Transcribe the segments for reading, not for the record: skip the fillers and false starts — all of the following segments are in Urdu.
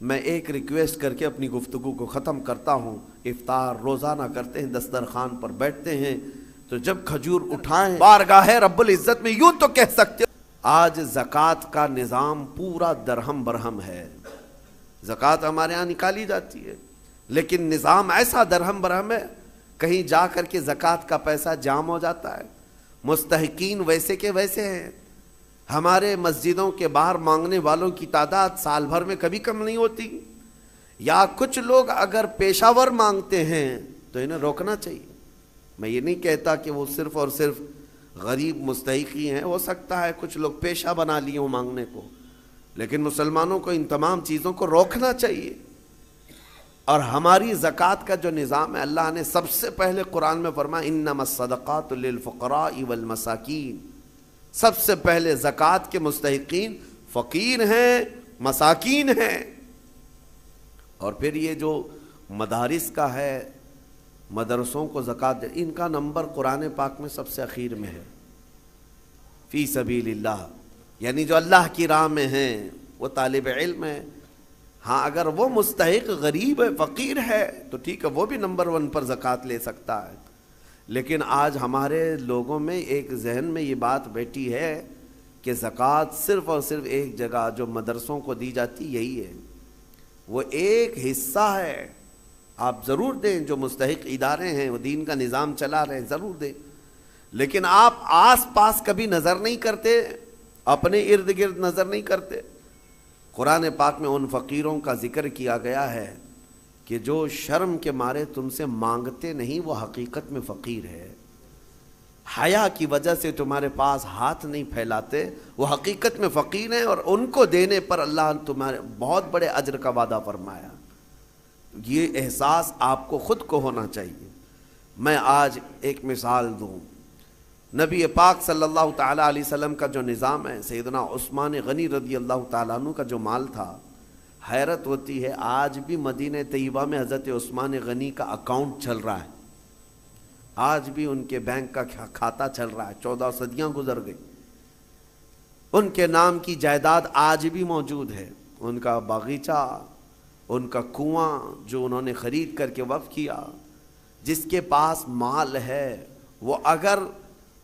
میں ایک ریکویسٹ کر کے اپنی گفتگو کو ختم کرتا ہوں. افطار روزانہ کرتے ہیں, دسترخوان پر بیٹھتے ہیں تو جب کھجور اٹھائیں بارگاہ رب العزت میں, یوں تو کہہ سکتے آج زکوٰۃ کا نظام پورا درہم برہم ہے. زکوٰۃ ہمارے یہاں نکالی جاتی ہے لیکن نظام ایسا درہم برہم ہے, کہیں جا کر کے زکوٰۃ کا پیسہ جام ہو جاتا ہے. مستحقین ویسے کے ویسے ہیں. ہمارے مسجدوں کے باہر مانگنے والوں کی تعداد سال بھر میں کبھی کم نہیں ہوتی. یا کچھ لوگ اگر پیشہ ور مانگتے ہیں تو انہیں روکنا چاہیے. میں یہ نہیں کہتا کہ وہ صرف اور صرف غریب مستحقی ہیں, ہو سکتا ہے کچھ لوگ پیشہ بنا لیے ہوں مانگنے کو, لیکن مسلمانوں کو ان تمام چیزوں کو روکنا چاہیے. اور ہماری زکوٰۃ کا جو نظام ہے, اللہ نے سب سے پہلے قرآن میں فرمایا انما الصدقات للفقراء والمساکین. سب سے پہلے زکوٰۃ کے مستحقین فقیر ہیں, مساکین ہیں. اور پھر یہ جو مدارس کا ہے, مدرسوں کو زکوٰۃ, ان کا نمبر قرآن پاک میں سب سے اخیر میں ہے. فی سبیل اللہ, یعنی جو اللہ کی راہ میں ہیں وہ طالب علم ہے. ہاں اگر وہ مستحق غریب ہے, فقیر ہے تو ٹھیک ہے, وہ بھی نمبر 1 پر زکوٰۃ لے سکتا ہے. لیکن آج ہمارے لوگوں میں ایک ذہن میں یہ بات بیٹھی ہے کہ زکوٰۃ صرف اور صرف ایک جگہ جو مدرسوں کو دی جاتی یہی ہے. وہ ایک حصہ ہے, آپ ضرور دیں, جو مستحق ادارے ہیں وہ دین کا نظام چلا رہے ہیں ضرور دیں, لیکن آپ آس پاس کبھی نظر نہیں کرتے, اپنے ارد گرد نظر نہیں کرتے. قرآن پاک میں ان فقیروں کا ذکر کیا گیا ہے کہ جو شرم کے مارے تم سے مانگتے نہیں وہ حقیقت میں فقیر ہے. حیا کی وجہ سے تمہارے پاس ہاتھ نہیں پھیلاتے وہ حقیقت میں فقیر ہیں, اور ان کو دینے پر اللہ نے تمہارے بہت بڑے اجر کا وعدہ فرمایا. یہ احساس آپ کو خود کو ہونا چاہیے. میں آج ایک مثال دوں. نبی پاک صلی اللہ تعالیٰ علیہ وسلم کا جو نظام ہے, سیدنا عثمان غنی رضی اللہ تعالیٰ عنہ کا جو مال تھا, حیرت ہوتی ہے آج بھی مدینہ طیبہ میں حضرت عثمان غنی کا اکاؤنٹ چل رہا ہے. آج بھی ان کے بینک کا کھاتہ چل رہا ہے. 14 صدیاں گزر گئی, ان کے نام کی جائیداد آج بھی موجود ہے. ان کا باغیچہ, ان کا کنواں جو انہوں نے خرید کر کے وقف کیا. جس کے پاس مال ہے وہ اگر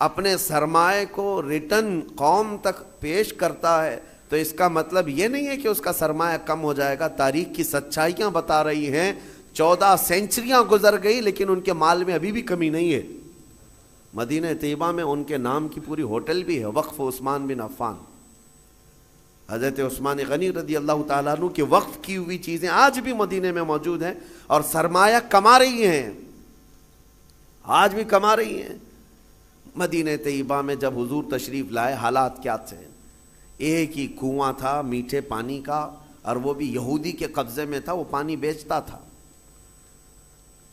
اپنے سرمائے کو ریٹرن قوم تک پیش کرتا ہے تو اس کا مطلب یہ نہیں ہے کہ اس کا سرمایہ کم ہو جائے گا. تاریخ کی سچائیاں بتا رہی ہیں 14 سینچریاں گزر گئی لیکن ان کے مال میں ابھی بھی کمی نہیں ہے. مدینہ طیبہ میں ان کے نام کی پوری ہوٹل بھی ہے, وقف عثمان بن عفان. حضرت عثمان غنی رضی اللہ تعالیٰ عنہ کے وقف کی ہوئی چیزیں آج بھی مدینہ میں موجود ہیں اور سرمایہ کما رہی ہیں, آج بھی کما رہی ہیں. مدینہ طیبہ میں جب حضور تشریف لائے حالات کیا تھے؟ ایک ہی کنواں تھا میٹھے پانی کا, اور وہ بھی یہودی کے قبضے میں تھا. وہ پانی بیچتا تھا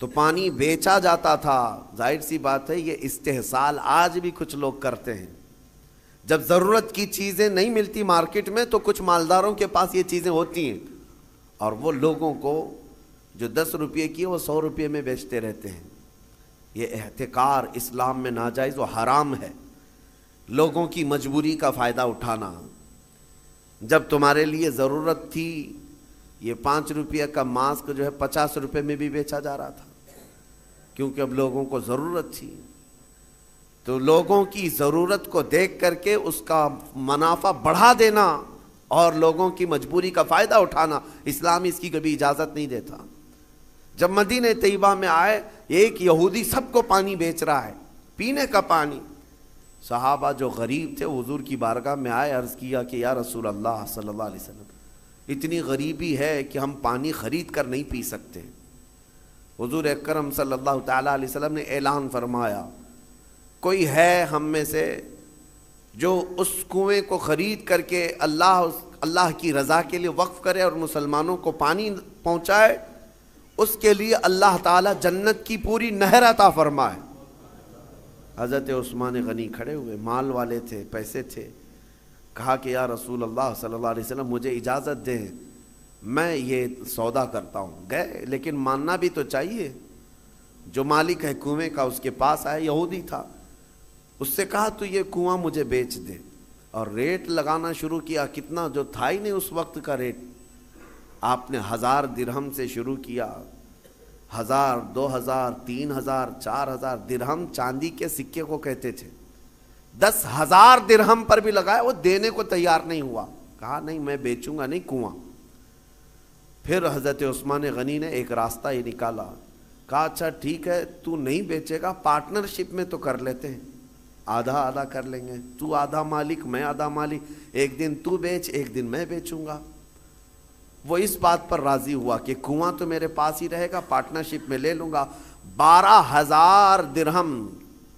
تو پانی بیچا جاتا تھا. ظاہر سی بات ہے یہ استحصال آج بھی کچھ لوگ کرتے ہیں. جب ضرورت کی چیزیں نہیں ملتی مارکیٹ میں تو کچھ مالداروں کے پاس یہ چیزیں ہوتی ہیں, اور وہ لوگوں کو جو 10 روپے کی وہ 100 روپے میں بیچتے رہتے ہیں. یہ احتکار اسلام میں ناجائز و حرام ہے. لوگوں کی مجبوری کا فائدہ اٹھانا. جب تمہارے لیے ضرورت تھی, یہ 5 روپے کا ماسک جو ہے 50 روپے میں بھی بیچا جا رہا تھا, کیونکہ اب لوگوں کو ضرورت تھی. تو لوگوں کی ضرورت کو دیکھ کر کے اس کا منافع بڑھا دینا اور لوگوں کی مجبوری کا فائدہ اٹھانا, اسلام اس کی کبھی اجازت نہیں دیتا. جب مدینہ طیبہ میں آئے, ایک یہودی سب کو پانی بیچ رہا ہے, پینے کا پانی. صحابہ جو غریب تھے حضور کی بارگاہ میں آئے, عرض کیا کہ یا رسول اللہ صلی اللہ علیہ وسلم, اتنی غریبی ہے کہ ہم پانی خرید کر نہیں پی سکتے. حضور اکرم صلی اللہ تعالیٰ علیہ وسلم نے اعلان فرمایا, کوئی ہے ہم میں سے جو اس کنویں کو خرید کر کے اللہ کی رضا کے لیے وقف کرے اور مسلمانوں کو پانی پہنچائے, اس کے لیے اللہ تعالیٰ جنت کی پوری نہر عطا فرمائے. حضرت عثمان غنی کھڑے ہوئے, مال والے تھے, پیسے تھے. کہا کہ یا رسول اللہ صلی اللہ علیہ وسلم مجھے اجازت دیں, میں یہ سودا کرتا ہوں. گئے, لیکن ماننا بھی تو چاہیے. جو مالک ہے کنویں کا اس کے پاس آیا, یہودی تھا, اس سے کہا تو یہ کنواں مجھے بیچ دے, اور ریٹ لگانا شروع کیا. کتنا جو تھا ہی نہیں اس وقت کا ریٹ, آپ نے 1000 درہم سے شروع کیا، 1000 2000 3000 4000 درہم چاندی کے سکے کو کہتے تھے، 10,000 درہم پر بھی لگائے، وہ دینے کو تیار نہیں ہوا، کہا نہیں میں بیچوں گا نہیں کنواں۔ پھر حضرت عثمان غنی نے ایک راستہ یہ نکالا، کہا اچھا ٹھیک ہے تو نہیں بیچے گا، پارٹنرشپ میں تو کر لیتے ہیں، آدھا آدھا کر لیں گے، تو آدھا مالک میں آدھا مالک، ایک دن تو بیچ ایک دن میں بیچوں گا۔ وہ اس بات پر راضی ہوا کہ کنواں تو میرے پاس ہی رہے گا، پارٹنرشپ میں لے لوں گا۔ 12,000 درہم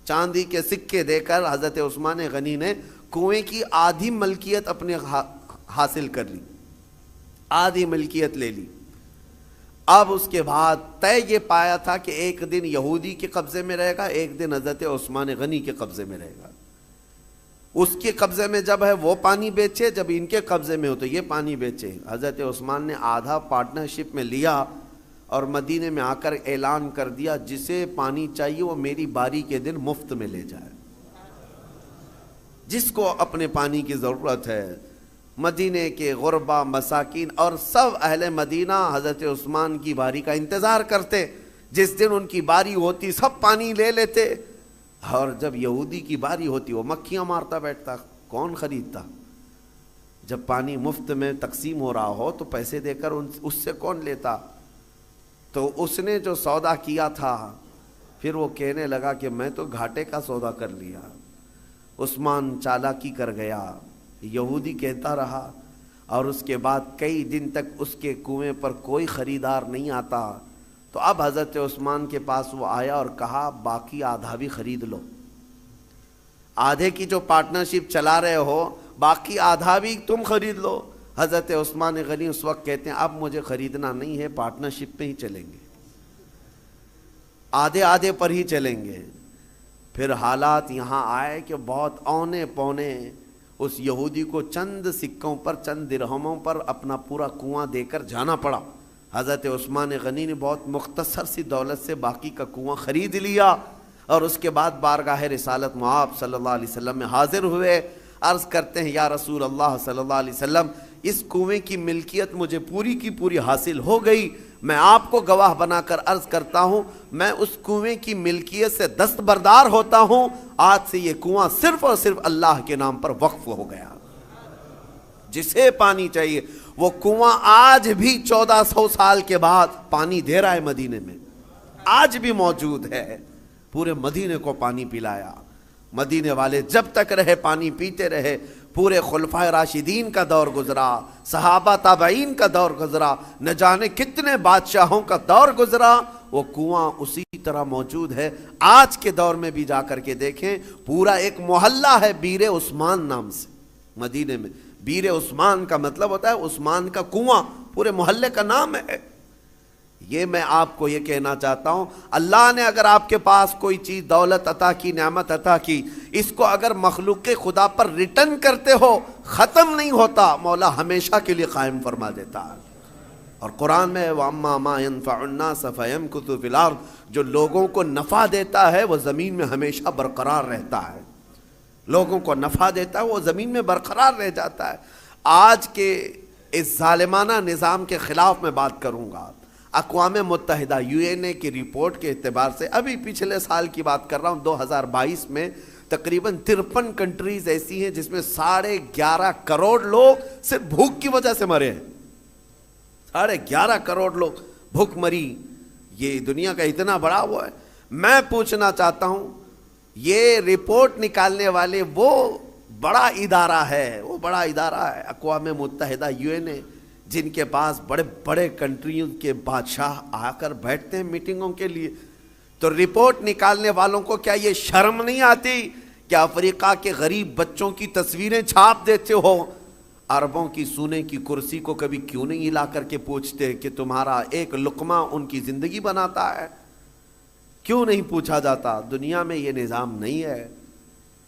چاندی کے سکے دے کر حضرت عثمان غنی نے کنویں کی آدھی ملکیت اپنے حاصل کر لی، آدھی ملکیت لے لی۔ اب اس کے بعد طے یہ پایا تھا کہ ایک دن یہودی کے قبضے میں رہے گا، ایک دن حضرت عثمان غنی کے قبضے میں رہے گا۔ اس کے قبضے میں جب ہے وہ پانی بیچے، جب ان کے قبضے میں ہو تو یہ پانی بیچے۔ حضرت عثمان نے آدھا پارٹنرشپ میں لیا اور مدینے میں آ کر اعلان کر دیا جسے پانی چاہیے وہ میری باری کے دن مفت میں لے جائے، جس کو اپنے پانی کی ضرورت ہے۔ مدینے کے غربا مساکین اور سب اہل مدینہ حضرت عثمان کی باری کا انتظار کرتے، جس دن ان کی باری ہوتی سب پانی لے لیتے، اور جب یہودی کی باری ہوتی وہ مکھیاں مارتا بیٹھتا، کون خریدتا؟ جب پانی مفت میں تقسیم ہو رہا ہو تو پیسے دے کر اس سے کون لیتا؟ تو اس نے جو سودا کیا تھا پھر وہ کہنے لگا کہ میں تو گھاٹے کا سودا کر لیا۔ عثمان چالاکی کر گیا، یہودی کہتا رہا، اور اس کے بعد کئی دن تک اس کے کنویں پر کوئی خریدار نہیں آتا۔ تو اب حضرت عثمان کے پاس وہ آیا اور کہا باقی آدھا بھی خرید لو، آدھے کی جو پارٹنرشپ چلا رہے ہو باقی آدھا بھی تم خرید لو۔ حضرت عثمان غنی اس وقت کہتے ہیں اب مجھے خریدنا نہیں ہے، پارٹنرشپ پہ ہی چلیں گے، آدھے آدھے پر ہی چلیں گے۔ پھر حالات یہاں آئے کہ بہت اونے پونے اس یہودی کو چند سکوں پر چند درہموں پر اپنا پورا کنواں دے کر جانا پڑا۔ حضرت عثمان غنی نے بہت مختصر سی دولت سے باقی کا کنواں خرید لیا، اور اس کے بعد بارگاہ رسالت مآب صلی اللہ علیہ وسلم میں حاضر ہوئے، عرض کرتے ہیں یا رسول اللہ صلی اللہ علیہ وسلم اس کنویں کی ملکیت مجھے پوری کی پوری حاصل ہو گئی، میں آپ کو گواہ بنا کر عرض کرتا ہوں میں اس کنویں کی ملکیت سے دستبردار ہوتا ہوں، آج سے یہ کنواں صرف اور صرف اللہ کے نام پر وقف ہو گیا۔ جسے پانی چاہیے وہ کنواں آج بھی 1400 سال کے بعد پانی دے رہا ہے، مدینے میں آج بھی موجود ہے، پورے مدینے کو پانی پلایا۔ مدینے والے جب تک رہے پانی پیتے رہے، پورے خلفائے راشدین کا دور گزرا، صحابہ تابعین کا دور گزرا، نہ جانے کتنے بادشاہوں کا دور گزرا، وہ کنواں اسی طرح موجود ہے۔ آج کے دور میں بھی جا کر کے دیکھیں، پورا ایک محلہ ہے بیر عثمان نام سے مدینے میں۔ بیر عثمان کا مطلب ہوتا ہے عثمان کا کنواں، پورے محلے کا نام ہے۔ یہ میں آپ کو یہ کہنا چاہتا ہوں، اللہ نے اگر آپ کے پاس کوئی چیز دولت عطا کی، نعمت عطا کی، اس کو اگر مخلوق خدا پر ریٹرن کرتے ہو ختم نہیں ہوتا، مولا ہمیشہ کے لیے قائم فرما دیتا ہے۔ اور قرآن میں وَأَمَّا مَا يَنْفَعُ النَّاسَ فَيَمْكُثُ فِي الْأَرْضِ، جو لوگوں کو نفع دیتا ہے وہ زمین میں ہمیشہ برقرار رہتا ہے، لوگوں کو نفع دیتا ہے وہ زمین میں برقرار رہ جاتا ہے۔ آج کے اس ظالمانہ نظام کے خلاف میں بات کروں گا۔ اقوام متحدہ UN کی رپورٹ کے اعتبار سے، ابھی پچھلے سال کی بات کر رہا ہوں، 2022 میں تقریباً 53 کنٹریز ایسی ہیں جس میں 11.5 کروڑ لوگ صرف بھوک کی وجہ سے مرے ہیں۔ 11.5 کروڑ لوگ بھوک مری، یہ دنیا کا اتنا بڑا وہ ہے۔ میں پوچھنا چاہتا ہوں یہ رپورٹ نکالنے والے وہ بڑا ادارہ ہے، وہ بڑا ادارہ ہے اقوام متحدہ UN، جن کے پاس بڑے بڑے کنٹریوں کے بادشاہ آ کر بیٹھتے ہیں میٹنگوں کے لیے، تو رپورٹ نکالنے والوں کو کیا یہ شرم نہیں آتی کہ افریقہ کے غریب بچوں کی تصویریں چھاپ دیتے ہو؟ عربوں کی سونے کی کرسی کو کبھی کیوں نہیں ہلا کر کے پوچھتے کہ تمہارا ایک لقمہ ان کی زندگی بناتا ہے؟ کیوں نہیں پوچھا جاتا؟ دنیا میں یہ نظام نہیں ہے۔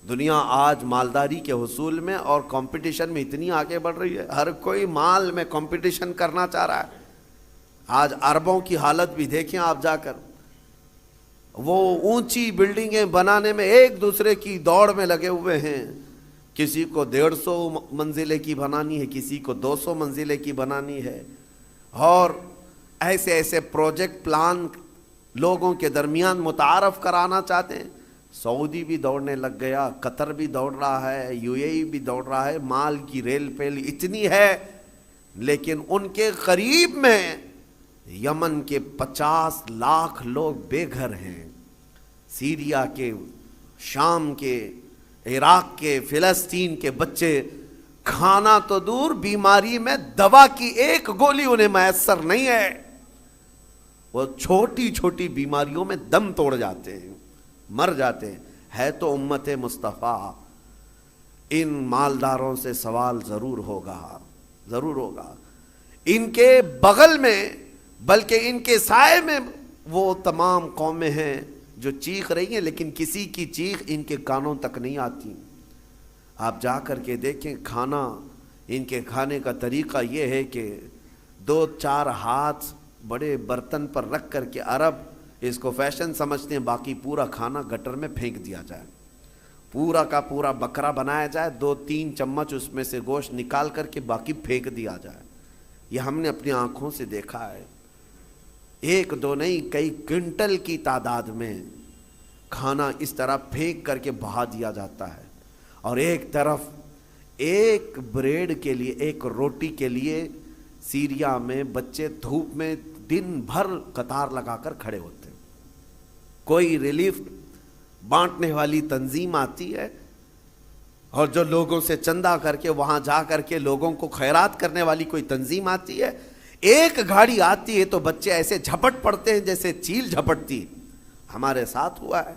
دنیا آج مالداری کے حصول میں اور کمپٹیشن میں اتنی آگے بڑھ رہی ہے، ہر کوئی مال میں کمپٹیشن کرنا چاہ رہا ہے۔ آج عربوں کی حالت بھی دیکھیں آپ جا کر، وہ اونچی بلڈنگیں بنانے میں ایک دوسرے کی دوڑ میں لگے ہوئے ہیں، کسی کو 150 منزلے کی بنانی ہے، کسی کو 200 منزلے کی بنانی ہے۔ اور ایسے ایسے پروجیکٹ پلان لوگوں کے درمیان متعارف کرانا چاہتے ہیں۔ سعودی بھی دوڑنے لگ گیا، قطر بھی دوڑ رہا ہے، یو اے ای بھی دوڑ رہا ہے، مال کی ریل پیل اتنی ہے، لیکن ان کے قریب میں یمن کے 50 لاکھ لوگ بے گھر ہیں، سیریا کے، شام کے، عراق کے، فلسطین کے بچے کھانا تو دور، بیماری میں دوا کی ایک گولی انہیں میسر نہیں ہے، وہ چھوٹی چھوٹی بیماریوں میں دم توڑ جاتے ہیں، مر جاتے ہیں۔ ہے تو امت مصطفیٰ، ان مالداروں سے سوال ضرور ہوگا، ضرور ہوگا۔ ان کے بغل میں بلکہ ان کے سائے میں وہ تمام قومیں ہیں جو چیخ رہی ہیں، لیکن کسی کی چیخ ان کے کانوں تک نہیں آتی۔ آپ جا کر کے دیکھیں، کھانا ان کے کھانے کا طریقہ یہ ہے کہ 2-4 ہاتھ بڑے برتن پر رکھ کر کے عرب اس کو فیشن سمجھتے ہیں، باقی پورا کھانا گٹر میں پھینک دیا جائے، پورا کا پورا بکرا بنایا جائے، 2-3 چمچ اس میں سے گوشت نکال کر کے باقی پھینک دیا جائے۔ یہ ہم نے اپنی آنکھوں سے دیکھا ہے، 1-2 نہیں، کئی کنٹل کی تعداد میں کھانا اس طرح پھینک کر کے بہا دیا جاتا ہے، اور ایک طرف ایک بریڈ کے لیے، ایک روٹی کے لیے سیریا میں بچے دھوپ میں دن بھر قطار لگا کر کھڑے ہوتے ہیں۔ کوئی ریلیف بانٹنے والی تنظیم آتی ہے، اور جو لوگوں سے چندہ کر کے وہاں جا کر کے لوگوں کو خیرات کرنے والی کوئی تنظیم آتی ہے، ایک گاڑی آتی ہے تو بچے ایسے جھپٹ پڑتے ہیں جیسے چیل جھپٹتی۔ ہمارے ساتھ ہوا ہے،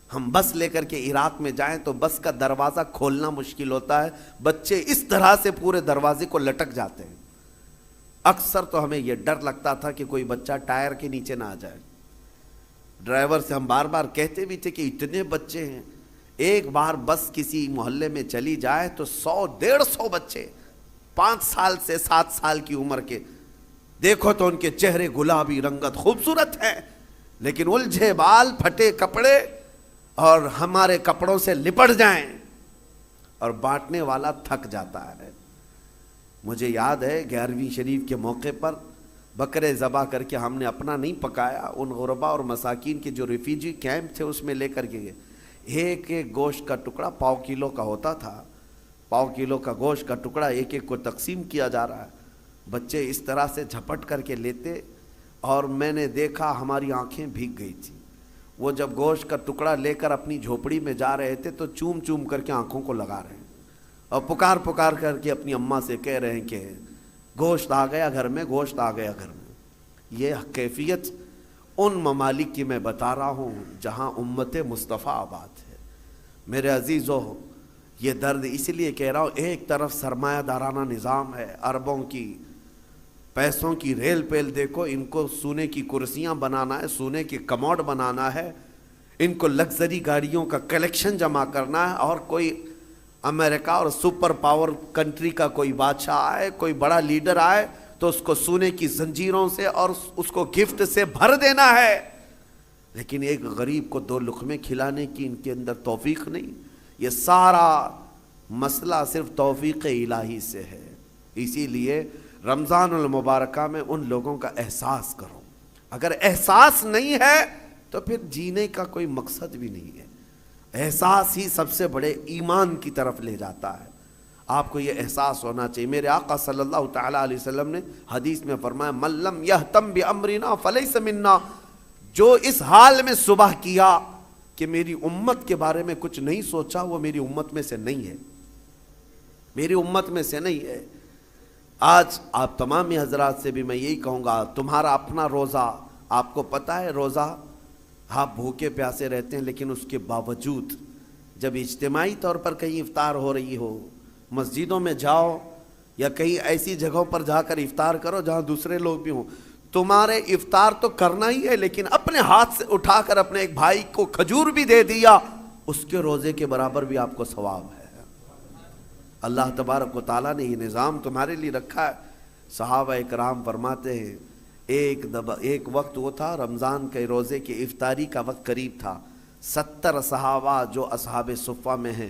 ہم بس لے کر کے عراق میں جائیں تو بس کا دروازہ کھولنا مشکل ہوتا ہے، بچے اس طرح سے پورے دروازے کو لٹک جاتے ہیں۔ اکثر تو ہمیں یہ ڈر لگتا تھا کہ کوئی بچہ ٹائر کے نیچے نہ آ جائے۔ ڈرائیور سے ہم بار بار کہتے بھی تھے کہ اتنے بچے ہیں، ایک بار بس کسی محلے میں چلی جائے تو 100-150 بچے 5 سال سے 7 سال کی عمر کے، دیکھو تو ان کے چہرے گلابی رنگت خوبصورت ہے، لیکن الجھے بال، پھٹے کپڑے، اور ہمارے کپڑوں سے لپٹ جائیں، اور بانٹنے والا تھک جاتا ہے۔ مجھے یاد ہے 11ویں شریف کے موقع پر بکرے ذبح کر کے ہم نے اپنا نہیں پکایا، ان غربا اور مساکین کے جو ریفیوجی کیمپ تھے اس میں لے کر کے گئے۔ ایک ایک گوشت کا ٹکڑا 1/4 کلو کا ہوتا تھا، 1/4 کلو کا گوشت کا ٹکڑا ایک ایک کو تقسیم کیا جا رہا ہے، بچے اس طرح سے جھپٹ کر کے لیتے، اور میں نے دیکھا ہماری آنکھیں بھیگ گئی تھی۔ وہ جب گوشت کا ٹکڑا لے کر اپنی جھوپڑی میں جا رہے تھے تو چوم چوم کر کے آنکھوں کو لگا رہے ہیں، اور پکار پکار کر کے اپنی اماں سے کہہ رہے ہیں کہ گوشت آ گیا گھر میں، گوشت آ گیا گھر میں۔ یہ کیفیت ان ممالک کی میں بتا رہا ہوں جہاں امت مصطفیٰ آباد ہے۔ میرے عزیزو، یہ درد اس لیے کہہ رہا ہوں، ایک طرف سرمایہ دارانہ نظام ہے، اربوں کی پیسوں کی ریل پیل، دیکھو ان کو سونے کی کرسیاں بنانا ہے، سونے کے کموڈ بنانا ہے، ان کو لگژری گاڑیوں کا کلیکشن جمع کرنا ہے، اور کوئی امریکہ اور سپر پاور کنٹری کا کوئی بادشاہ آئے، کوئی بڑا لیڈر آئے تو اس کو سونے کی زنجیروں سے اور اس کو گفٹ سے بھر دینا ہے، لیکن ایک غریب کو 2 لقمے کھلانے کی ان کے اندر توفیق نہیں۔ یہ سارا مسئلہ صرف توفیق الہی سے ہے۔ اسی لیے رمضان المبارکہ میں ان لوگوں کا احساس کرو، اگر احساس نہیں ہے تو پھر جینے کا کوئی مقصد بھی نہیں ہے۔ احساس ہی سب سے بڑے ایمان کی طرف لے جاتا ہے۔ آپ کو یہ احساس ہونا چاہیے۔ میرے آقا صلی اللہ تعالیٰ علیہ وسلم نے حدیث میں فرمایا، من لم یہتم بامرنا فلیس منا، جو اس حال میں صبح کیا کہ میری امت کے بارے میں کچھ نہیں سوچا، وہ میری امت میں سے نہیں ہے، میری امت میں سے نہیں ہے۔ آج آپ تمام حضرات سے بھی میں یہی کہوں گا، تمہارا اپنا روزہ، آپ کو پتہ ہے روزہ آپ بھوکے پیاسے رہتے ہیں، لیکن اس کے باوجود جب اجتماعی طور پر کہیں افطار ہو رہی ہو، مسجدوں میں جاؤ یا کہیں ایسی جگہوں پر جا کر افطار کرو جہاں دوسرے لوگ بھی ہوں، تمہارے افطار تو کرنا ہی ہے، لیکن اپنے ہاتھ سے اٹھا کر اپنے ایک بھائی کو کھجور بھی دے دیا، اس کے روزے کے برابر بھی آپ کو ثواب ہے۔ اللہ تبارک و تعالیٰ نے یہ نظام تمہارے لیے رکھا ہے۔ صحابہ اکرام فرماتے ہیں، ایک وقت وہ تھا رمضان کے روزے کی افطاری کا وقت قریب تھا، 70 صحابہ جو اصحاب صفہ میں ہیں